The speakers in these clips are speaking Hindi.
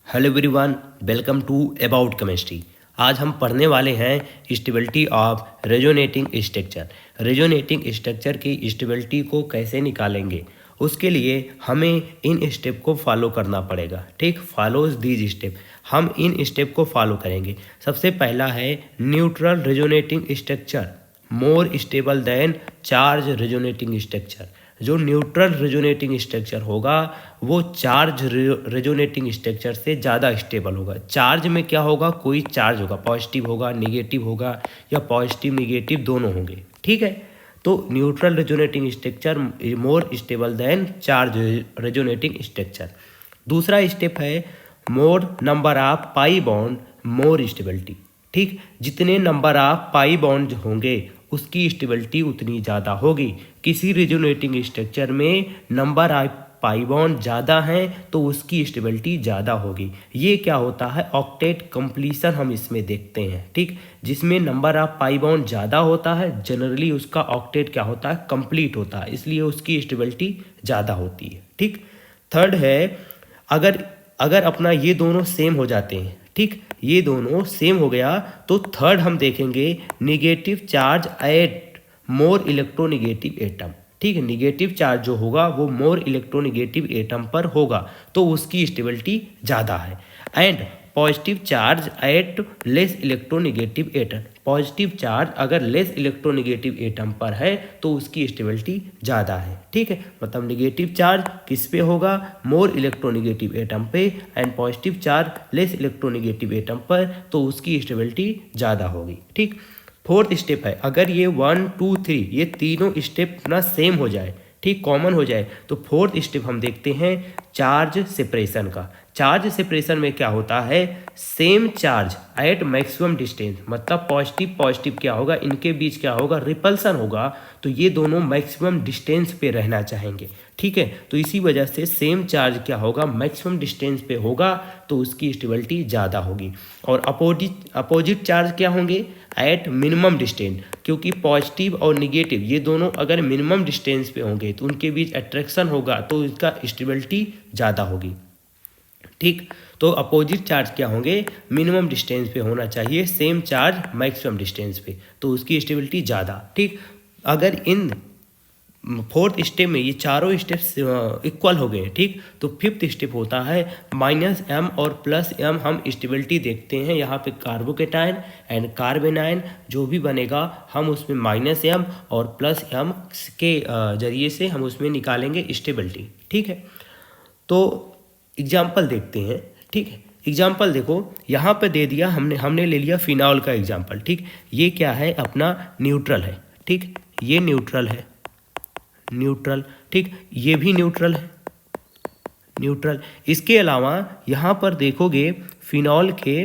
Hello everyone, welcome to about chemistry. आज हम पढ़ने वाले हैं stability of resonating structure. Resonating structure की स्टेबिलिटी को कैसे निकालेंगे, उसके लिए हमें इन स्टेप को फॉलो करना पड़ेगा। ठीक, फॉलोज दीज स्टेप। हम इन स्टेप को फॉलो करेंगे। सबसे पहला है neutral resonating structure more stable then charge resonating structure. जो न्यूट्रल रेजोनेटिंग स्ट्रक्चर होगा वो चार्ज रेजोनेटिंग स्ट्रक्चर से ज़्यादा स्टेबल होगा। चार्ज में क्या होगा, कोई चार्ज होगा, पॉजिटिव होगा, निगेटिव होगा, या पॉजिटिव निगेटिव दोनों होंगे। ठीक है, तो neutral resonating structure more stable then charge resonating structure. दूसरा स्टेप है मोर number of pi bond more stability. ठीक, जितने नंबर ऑफ पाई बॉन्ड होंगे उसकी स्टेबिलिटी उतनी ज़्यादा होगी। किसी रेजोनेटिंग स्ट्रक्चर में नंबर ऑफ पाई बॉन्ड ज़्यादा हैं तो उसकी स्टेबिलिटी ज़्यादा होगी। ये क्या होता है, ऑक्टेट कंप्लीशन हम इसमें देखते हैं। ठीक, जिसमें नंबर ऑफ पाई बॉन्ड ज़्यादा होता है जनरली उसका ऑक्टेट क्या होता है, कंप्लीट होता है, इसलिए उसकी स्टेबिलिटी ज़्यादा होती है। ठीक, थर्ड है अगर अपना ये दोनों सेम हो जाते हैं, ठीक, ये दोनों सेम हो गया तो थर्ड हम देखेंगे negative charge at more electronegative atom. ठीक है, निगेटिव चार्ज जो होगा वो मोर इलेक्ट्रोनिगेटिव एटम पर होगा तो उसकी स्टेबिलिटी ज़्यादा है। And positive charge at less electronegative atom. Positive charge अगर लेस इलेक्ट्रोनिगेटिव एटम पर है तो उसकी स्टेबिलिटी ज़्यादा है। ठीक है, मतलब निगेटिव चार्ज किस पे होगा, मोर इलेक्ट्रोनिगेटिव एटम पे, and positive charge less electronegative atom पर, तो उसकी स्टेबिलिटी ज़्यादा होगी। ठीक, फोर्थ स्टेप है अगर ये 1 2 3 ये तीनों स्टेप ना सेम हो जाए, ठीक, कॉमन हो जाए, तो फोर्थ स्टेप हम देखते हैं चार्ज सेपरेशन का। चार्ज सेपरेशन में क्या होता है, same charge at maximum distance, मतलब पॉजिटिव पॉजिटिव क्या होगा, इनके बीच क्या होगा, रिपल्सन होगा, तो ये दोनों मैक्सिमम डिस्टेंस पे रहना चाहेंगे। ठीक है, तो इसी वजह से सेम चार्ज क्या होगा, मैक्सिमम डिस्टेंस पे होगा तो उसकी स्टेबिलिटी ज़्यादा होगी। और अपोजिट चार्ज क्या होंगे, एट मिनिमम डिस्टेंस, क्योंकि पॉजिटिव और निगेटिव ये दोनों अगर मिनिमम डिस्टेंस पे होंगे तो उनके बीच अट्रैक्शन होगा तो इसका स्टेबिलिटी ज़्यादा होगी। ठीक, तो अपोजिट चार्ज क्या होंगे, मिनिमम डिस्टेंस पे होना चाहिए, सेम चार्ज मैक्सिमम डिस्टेंस पे, तो उसकी स्टेबिलिटी ज़्यादा। ठीक, अगर इन फोर्थ स्टेप में ये चारों स्टेप्स इक्वल हो गए, ठीक, तो फिफ्थ स्टेप होता है -m और +m। हम स्टेबिलिटी देखते हैं यहाँ पे कार्बोकेटाइन एंड कार्बेनाइन जो भी बनेगा हम उसमें -m और +m के जरिए से हम उसमें निकालेंगे स्टेबिलिटी। ठीक है, तो एग्जाम्पल देखते हैं। ठीक है, एग्जाम्पल देखो यहाँ पे दे दिया हमने ले लिया फिनॉल का एग्जाम्पल। ठीक, ये क्या है, अपना न्यूट्रल है। ठीक, ये न्यूट्रल है, न्यूट्रल। ठीक, ये भी न्यूट्रल है, न्यूट्रल। इसके अलावा यहाँ पर देखोगे फिनॉल के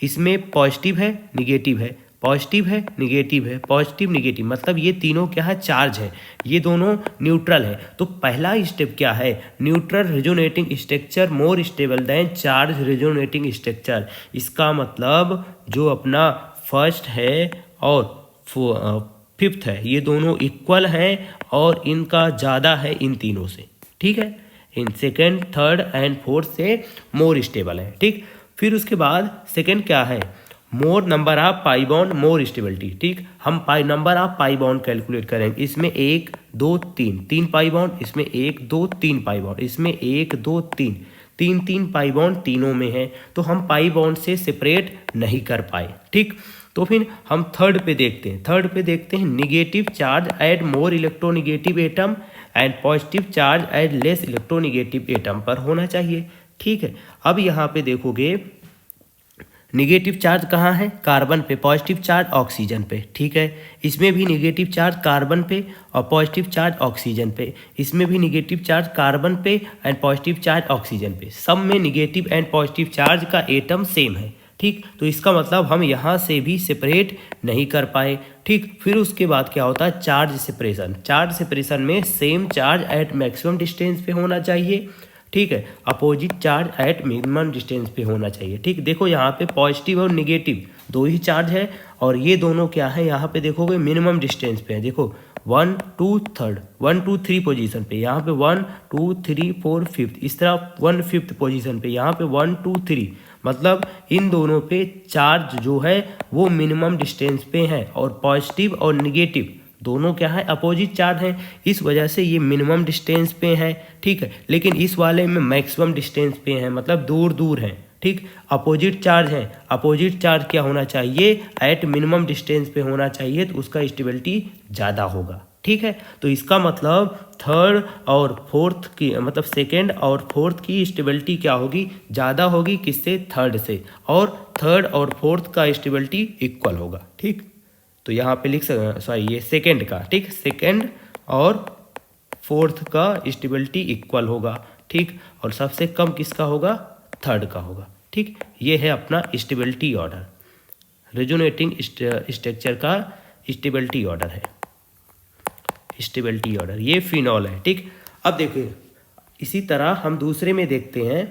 इसमें पॉजिटिव है, निगेटिव है, पॉजिटिव है, निगेटिव है, पॉजिटिव निगेटिव, मतलब ये तीनों क्या है, चार्ज है, ये दोनों न्यूट्रल है। तो पहला स्टेप क्या है, neutral resonating structure more stable then charge resonating structure. इसका मतलब जो अपना फर्स्ट है और फिफ्थ है ये दोनों इक्वल हैं और इनका ज़्यादा है इन तीनों से। ठीक है, in second third and fourth से मोर स्टेबल है। ठीक, फिर उसके बाद सेकेंड क्या है, मोर number of pi bond more stability. ठीक, हम number of pi bond calculate करेंगे। इसमें 1 2 3 पाई बॉन्ड, इसमें 1 2 3 पाई बॉन्ड, इसमें 1 2 3 पाई बॉन्ड तीनों में है, तो हम पाई बॉन्ड से सेपरेट नहीं कर पाए। ठीक, तो फिर हम थर्ड पे देखते हैं negative charge at more electronegative atom and positive charge at less electronegative atom पर होना चाहिए। ठीक है, अब यहाँ पे देखोगे निगेटिव चार्ज कहाँ है, कार्बन पे, पॉजिटिव चार्ज ऑक्सीजन पे। ठीक है, इसमें भी निगेटिव चार्ज कार्बन पे और पॉजिटिव चार्ज ऑक्सीजन पे, इसमें भी निगेटिव चार्ज कार्बन पे एंड पॉजिटिव चार्ज ऑक्सीजन पे, सब में निगेटिव एंड पॉजिटिव चार्ज का एटम सेम है। ठीक, तो इसका मतलब हम यहाँ से भी सेपरेट नहीं कर पाए। ठीक, फिर उसके बाद क्या होता है, चार्ज सेपरेशन। चार्ज सेपरेशन में same charge at maximum distance पे होना चाहिए। ठीक है, opposite charge at minimum distance पे होना चाहिए। ठीक, देखो यहाँ पे पॉजिटिव और निगेटिव दो ही चार्ज है और ये दोनों क्या है, यहाँ पे देखोगे मिनिमम डिस्टेंस पे है। देखो 1 2 3rd 1 2 3 पोजीशन पे, यहाँ पे 1 2 3 4 5th, इस तरह 1 5th पोजीशन पे, यहाँ पे 1 2 3, मतलब इन दोनों पे चार्ज जो है वो मिनिमम डिस्टेंस पे है, और पॉजिटिव और निगेटिव दोनों क्या है, अपोजिट चार्ज हैं, इस वजह से ये मिनिमम डिस्टेंस पे है, ठीक है। लेकिन इस वाले में मैक्सिमम डिस्टेंस पे है, मतलब दूर दूर हैं, ठीक। अपोजिट चार्ज है, अपोजिट चार्ज क्या होना चाहिए, एट मिनिमम डिस्टेंस पे होना चाहिए, तो उसका स्टेबिलिटी ज़्यादा होगा, ठीक है। तो इसका मतलब थर्ड और फोर्थ की, मतलब सेकेंड और फोर्थ की स्टेबिलिटी क्या होगी, ज़्यादा होगी, किससे, थर्ड से, और थर्ड और फोर्थ का स्टेबिलिटी इक्वल होगा, ठीक। तो यहाँ पे लिख सकते, सॉरी ये सेकेंड का, ठीक, सेकेंड और फोर्थ का स्टेबिलिटी इक्वल होगा, ठीक, और सबसे कम किसका होगा, थर्ड का होगा, ठीक। ये है अपना स्टेबिलिटी ऑर्डर, रेजोनेटिंग स्ट्रक्चर का स्टेबिलिटी ऑर्डर है, स्टेबिलिटी ऑर्डर, ये फिनॉल है, ठीक। अब देखिए इसी तरह हम दूसरे में देखते हैं,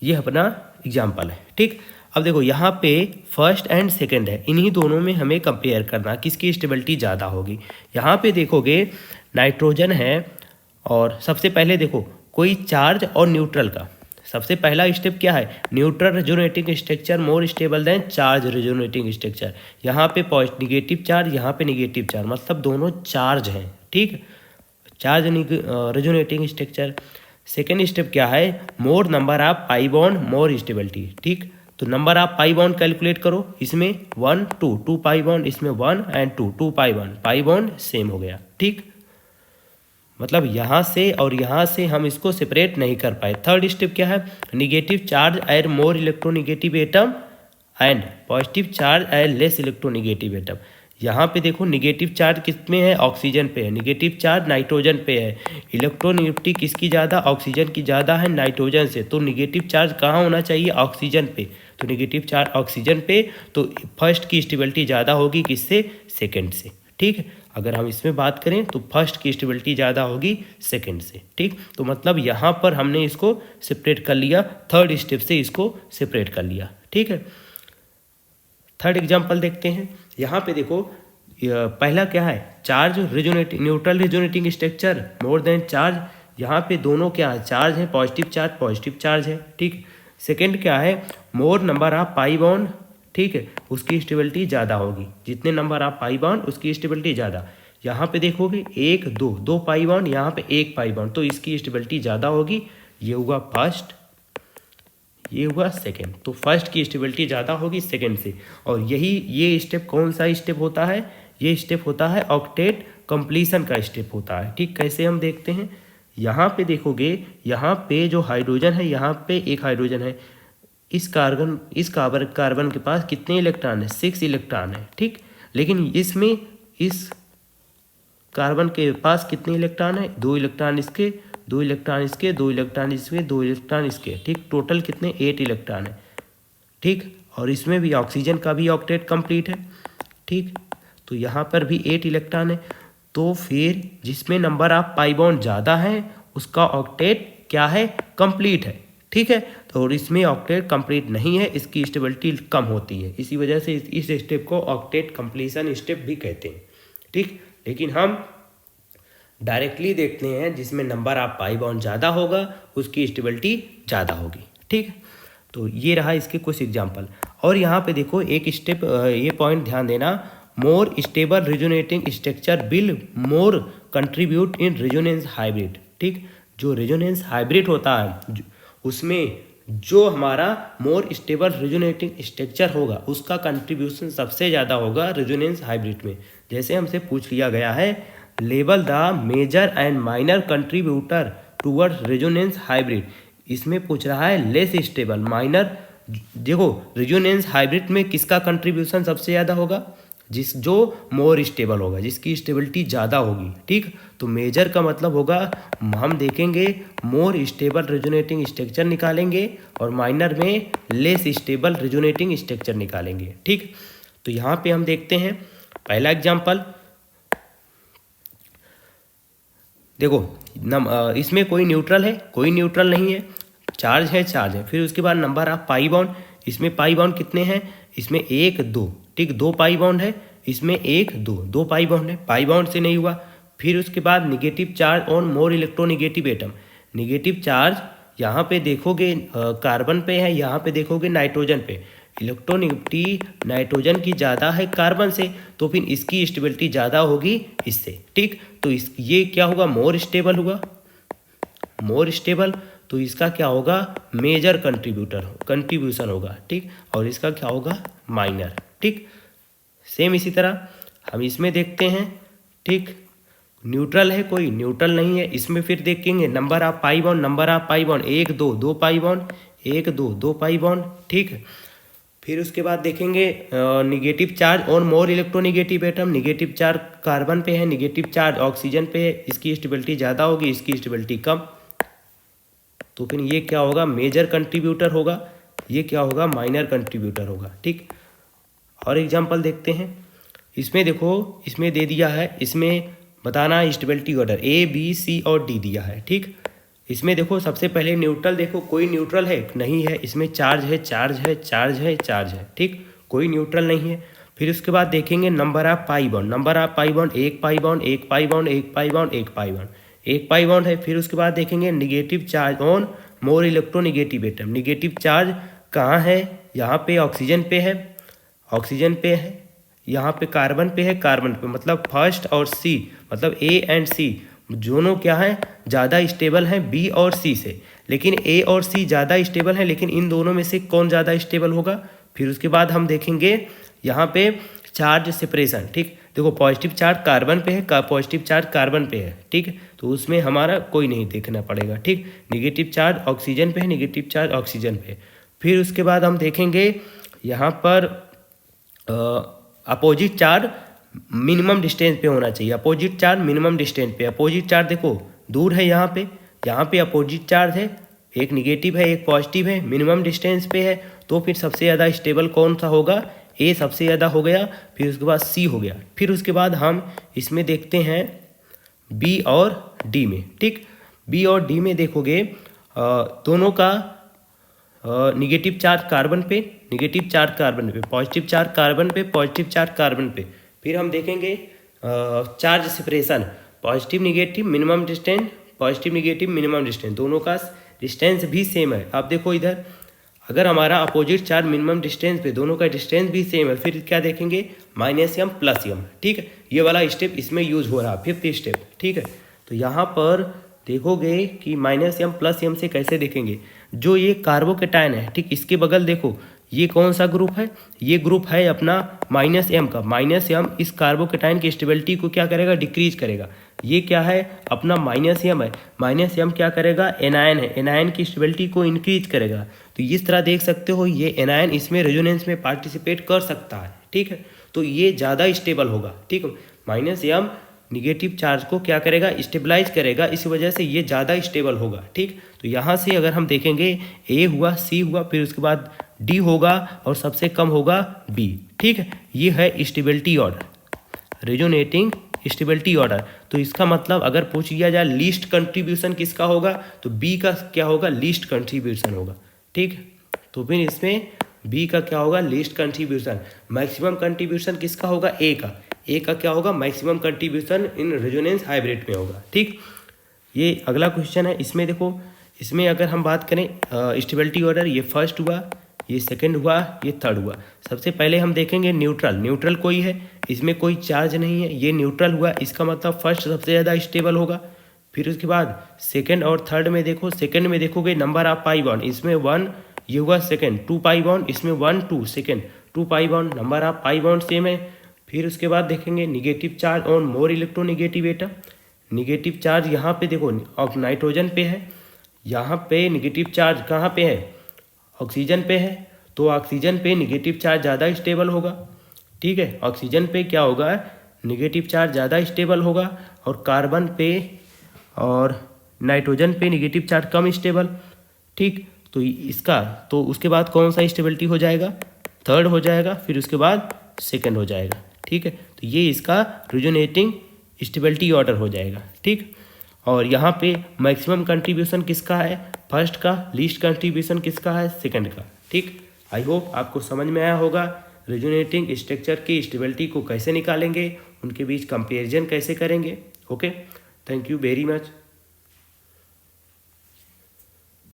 ये अपना एग्जाम्पल है, ठीक। अब देखो यहाँ पे फर्स्ट एंड सेकंड है, इन्हीं दोनों में हमें कंपेयर करना किसकी स्टेबिलिटी ज़्यादा होगी। यहाँ पे देखोगे नाइट्रोजन है, और सबसे पहले देखो कोई चार्ज और न्यूट्रल का, सबसे पहला स्टेप क्या है, neutral resonating structure more stable then charge resonating structure. यहाँ पे निगेटिव चार्ज, यहाँ पे निगेटिव चार्ज, मतलब दोनों चार्ज हैं, ठीक, charge resonating structure. Second step क्या है, मोर number of pi bond more stability, ठीक। तो number of pi bond calculate करो, इसमें 1 2 पाई बॉन्ड, इसमें 1 एंड 2 पाई बॉन्ड सेम हो गया, ठीक। मतलब यहाँ से और यहाँ से हम इसको सेपरेट नहीं कर पाए। थर्ड स्टेप क्या है, negative charge at more electronegative atom and positive charge at less electronegative atom. यहाँ पे देखो निगेटिव चार्ज किस में है, ऑक्सीजन पे है, निगेटिव चार्ज नाइट्रोजन पे है, इलेक्ट्रोनिगेटिविटी किसकी ज़्यादा, ऑक्सीजन की ज़्यादा है नाइट्रोजन से, तो निगेटिव चार्ज कहाँ होना चाहिए, ऑक्सीजन पे, तो निगेटिव चार्ज ऑक्सीजन पे, तो फर्स्ट की स्टेबिलिटी ज़्यादा होगी किससे, सेकेंड से, ठीक। अगर हम इसमें बात करें तो फर्स्ट की स्टेबिलिटी ज़्यादा होगी सेकेंड से, ठीक। तो मतलब यहाँ पर हमने इसको सेपरेट कर लिया, थर्ड स्टेप से इसको सेपरेट कर लिया, ठीक है। थर्ड एग्जाम्पल देखते हैं, यहाँ पे देखो पहला क्या है, charge resonating, neutral resonating structure more than charge, यहाँ पे दोनों क्या है, चार्ज है, पॉजिटिव चार्ज है, ठीक। सेकेंड क्या है, मोर नंबर ऑफ पाई बॉन्ड, ठीक है, उसकी स्टेबिलिटी ज़्यादा होगी, जितने नंबर ऑफ पाई बॉन्ड उसकी स्टेबिलिटी ज़्यादा। यहाँ पे देखोगे 1 2 पाई बॉन्ड, यहाँ पे 1 पाई बॉन्ड, तो इसकी स्टेबिलिटी ज़्यादा होगी। ये हुआ फर्स्ट, ये हुआ सेकेंड, तो फर्स्ट की स्टेबिलिटी ज़्यादा होगी सेकेंड से। और ये स्टेप कौन सा स्टेप होता है, ये स्टेप होता है ऑक्टेट कंप्लीशन का स्टेप होता है, ठीक। कैसे हम देखते हैं, यहाँ पे देखोगे, यहाँ पे जो हाइड्रोजन है, यहाँ पे एक हाइड्रोजन है, इस कार्बन के पास कितने इलेक्ट्रॉन है, 6 इलेक्ट्रॉन है, ठीक। लेकिन इसमें इस कार्बन के पास कितने इलेक्ट्रॉन है, 2 इलेक्ट्रॉन इसके, 2 इलेक्ट्रॉन इसके, 2 इलेक्ट्रॉन इसके, 2 इलेक्ट्रॉन इसके, ठीक। टोटल कितने, 8 इलेक्ट्रॉन है, ठीक। और इसमें भी ऑक्सीजन का भी ऑक्टेट कंप्लीट है, ठीक। तो यहाँ पर भी 8 इलेक्ट्रॉन है, तो फिर जिसमें नंबर ऑफ पाई बॉन्ड ज़्यादा है उसका ऑक्टेट क्या है, कंप्लीट है, ठीक है। तो इसमें ऑक्टेट कंप्लीट नहीं है, इसकी स्टेबिलिटी कम होती है, इसी वजह से इस स्टेप को ऑक्टेट कंप्लीशन स्टेप भी कहते हैं, ठीक। लेकिन हम डायरेक्टली देखते हैं जिसमें नंबर ऑफ पाई बॉन्ड ज़्यादा होगा उसकी स्टेबिलिटी ज़्यादा होगी, ठीक। तो ये रहा इसके कुछ एग्जाम्पल। और यहाँ पे देखो एक स्टेप, ये पॉइंट ध्यान देना, more stable resonating structure will more contribute in resonance hybrid, ठीक। जो रेजोनेंस हाइब्रिड होता है उसमें जो हमारा मोर स्टेबल रेजोनेटिंग स्ट्रक्चर होगा उसका कंट्रीब्यूशन सबसे ज़्यादा होगा रेजोनेंस हाइब्रिड में। जैसे हमसे पूछ लिया गया है, label the major and minor contributor towards resonance hybrid, इसमें पूछ रहा है लेस स्टेबल माइनर। देखो रेजोनेंस हाइब्रिड में किसका कंट्रीब्यूशन सबसे ज़्यादा होगा, जो मोर स्टेबल होगा, जिसकी स्टेबिलिटी ज़्यादा होगी, ठीक। तो मेजर का मतलब होगा हम देखेंगे मोर स्टेबल रेजोनेटिंग स्ट्रक्चर निकालेंगे और माइनर में लेस स्टेबल रेजोनेटिंग स्ट्रक्चर निकालेंगे, ठीक। तो यहाँ पे हम देखते हैं पहला एग्जाम्पल, देखो इसमें कोई न्यूट्रल है, कोई न्यूट्रल नहीं है, चार्ज है। फिर उसके बाद नंबर ऑफ पाई बॉन्ड, इसमें पाई बॉन्ड कितने हैं, इसमें 1 2, ठीक, 2 पाई बॉन्ड है, इसमें एक दो पाई बॉन्ड है, पाई बॉन्ड से नहीं हुआ। फिर उसके बाद negative charge on more electronegative atom, negative charge यहाँ पे देखोगे कार्बन पे है, यहाँ पे देखोगे नाइट्रोजन पे। इलेक्ट्रोनिगेटिविटी नाइट्रोजन की ज़्यादा है कार्बन से, तो फिर इसकी स्टेबिलिटी ज़्यादा होगी इससे, ठीक। तो ये क्या होगा, मोर स्टेबल हुआ, मोर स्टेबल। तो इसका क्या होगा, मेजर कंट्रीब्यूशन होगा, ठीक। और इसका क्या होगा, माइनर, ठीक। सेम इसी तरह हम इसमें देखते हैं, ठीक। न्यूट्रल है, कोई न्यूट्रल नहीं है। इसमें फिर देखेंगे number of pi bond, number of pi bond 1 2 2 pi bond, 1 2 2 pi bond, ठीक है। फिर उसके बाद देखेंगे negative charge on more electronegative atom, negative charge carbon पे है, निगेटिव चार्ज ऑक्सीजन पे है, इसकी स्टेबिलिटी ज़्यादा होगी, इसकी स्टेबिलिटी कम। तो फिर ये क्या होगा, मेजर कंट्रीब्यूटर होगा, ये क्या होगा, माइनर कंट्रीब्यूटर होगा, ठीक। और एग्जांपल देखते हैं। इसमें देखो, इसमें दे दिया है, इसमें बताना है stability order A B C और D दिया है, ठीक। इसमें देखो सबसे पहले न्यूट्रल, देखो कोई न्यूट्रल है नहीं है, इसमें चार्ज है चार्ज है चार्ज है चार्ज है, ठीक। कोई न्यूट्रल नहीं है। फिर उसके बाद देखेंगे number of pi bond, number of pi bond 1 pi bond 1 pi bond 1 pi bond 1 pi bond 1 pi bond है। फिर उसके बाद देखेंगे negative charge on more electronegative atom, negative charge कहाँ है, यहाँ पे ऑक्सीजन पे है, ऑक्सीजन पे है, यहाँ पे कार्बन पे है, कार्बन पे, मतलब फर्स्ट और सी, मतलब A एंड C दोनों क्या है, ज़्यादा स्टेबल हैं B और C से। लेकिन A और C ज़्यादा स्टेबल हैं, लेकिन इन दोनों में से कौन ज़्यादा स्टेबल होगा। फिर उसके बाद हम देखेंगे यहाँ पे चार्ज सेपरेशन, ठीक। देखो पॉजिटिव चार्ज कार्बन पे है, पॉजिटिव चार्ज कार्बन पे है, ठीक। तो उसमें हमारा कोई नहीं देखना पड़ेगा, ठीक। निगेटिव चार्ज ऑक्सीजन पे है, निगेटिव चार्ज ऑक्सीजन पे। फिर उसके बाद हम देखेंगे यहाँ पर अपोजिट चार्ज मिनिमम डिस्टेंस पे होना चाहिए, अपोजिट चार्ज मिनिमम डिस्टेंस पे। अपोजिट चार्ज देखो दूर है, यहाँ पे अपोजिट चार्ज है, एक निगेटिव है एक पॉजिटिव है, मिनिमम डिस्टेंस पे है। तो फिर सबसे ज़्यादा स्टेबल कौन सा होगा, A सबसे ज़्यादा हो गया, फिर उसके बाद C हो गया। फिर उसके बाद हम इसमें देखते हैं B और D में, ठीक। B और D में देखोगे दोनों का निगेटिव चार्ज कार्बन पे, निगेटिव चार्ज कार्बन पे, पॉजिटिव चार्ज कार्बन पे, पॉजिटिव चार्ज कार्बन पे। फिर हम देखेंगे charge separation, positive negative minimum distance, positive negative minimum distance, दोनों का डिस्टेंस भी सेम है। आप देखो इधर, अगर हमारा अपोजिट चार्ज मिनिमम डिस्टेंस पे, दोनों का डिस्टेंस भी सेम है, फिर क्या देखेंगे, -m + m, ठीक है। ये वाला स्टेप इसमें यूज हो रहा है, 5th स्टेप, ठीक है। तो यहाँ पर देखोगे कि -m + m से कैसे देखेंगे, जो ये कार्बोकेटायन है, ठीक, इसके बगल देखो ये कौन सा ग्रुप है, ये ग्रुप है अपना -m का। -m इस कार्बोकेटायन की स्टेबिलिटी को क्या करेगा, डिक्रीज करेगा। ये क्या है, अपना -m है, -m क्या करेगा, एनायन है, एनायन की स्टेबिलिटी को इंक्रीज करेगा। तो इस तरह देख सकते हो ये एनायन इसमें रेजोनेंस में पार्टिसिपेट कर सकता है, ठीक है। तो ये ज़्यादा स्टेबल होगा, ठीक है। -m निगेटिव चार्ज को क्या करेगा, स्टेबलाइज करेगा, इस वजह से ये ज़्यादा स्टेबल होगा, ठीक। तो यहाँ से अगर हम देखेंगे A हुआ, C हुआ, फिर उसके बाद D होगा और सबसे कम होगा B, ठीक है। ये है stability order, resonating stability order. तो इसका मतलब अगर पूछ लिया जाए लीस्ट कंट्रीब्यूशन किसका होगा, तो B का क्या होगा, लीस्ट कंट्रीब्यूशन होगा, ठीक। तो फिर इसमें B का क्या होगा, लीस्ट कंट्रीब्यूशन। मैक्सिमम कंट्रीब्यूशन किसका होगा, A का। A का क्या होगा, maximum contribution in resonance hybrid में होगा, ठीक। ये अगला क्वेश्चन है। इसमें देखो, इसमें अगर हम बात करें स्टेबिलिटी ऑर्डर, ये फर्स्ट हुआ, ये सेकंड हुआ, ये थर्ड हुआ। सबसे पहले हम देखेंगे न्यूट्रल, न्यूट्रल कोई है, इसमें कोई चार्ज नहीं है, ये न्यूट्रल हुआ, इसका मतलब फर्स्ट सबसे ज़्यादा स्टेबल होगा। फिर उसके बाद सेकंड और थर्ड में देखो, सेकंड में देखोगे नंबर ऑफ पाई बॉन्ड, इसमें 1, ये हुआ सेकंड, 2 पाई बॉन्ड, इसमें 1 2, second 2 pi bond, number of pi bond same है। फिर उसके बाद देखेंगे negative charge on more electronegative atom, negative charge यहाँ पे देखो नाइट्रोजन पे है, यहाँ पे निगेटिव चार्ज कहाँ पे है, ऑक्सीजन पे है। तो ऑक्सीजन पे निगेटिव चार्ज ज़्यादा स्टेबल होगा, ठीक है। ऑक्सीजन पे क्या होगा, निगेटिव चार्ज ज़्यादा स्टेबल होगा, और कार्बन पे और नाइट्रोजन पे निगेटिव चार्ज कम स्टेबल, ठीक। तो इसका, तो उसके बाद कौन सा स्टेबिलिटी हो जाएगा, थर्ड हो जाएगा, फिर उसके बाद सेकंड हो जाएगा, ठीक है। तो ये इसका रेजोनेटिंग स्टेबिलिटी ऑर्डर हो जाएगा, ठीक। और यहाँ पे मैक्सिमम कंट्रीब्यूशन किसका है, फर्स्ट का, लीस्ट कंट्रीब्यूशन किसका है, सेकंड का, ठीक। आई होप आपको समझ में आया होगा। रेजोनेटिंग स्ट्रक्चर की स्टेबिलिटी को कैसे निकालेंगे, उनके बीच कंपेरिजन कैसे करेंगे। Okay, thank you very much.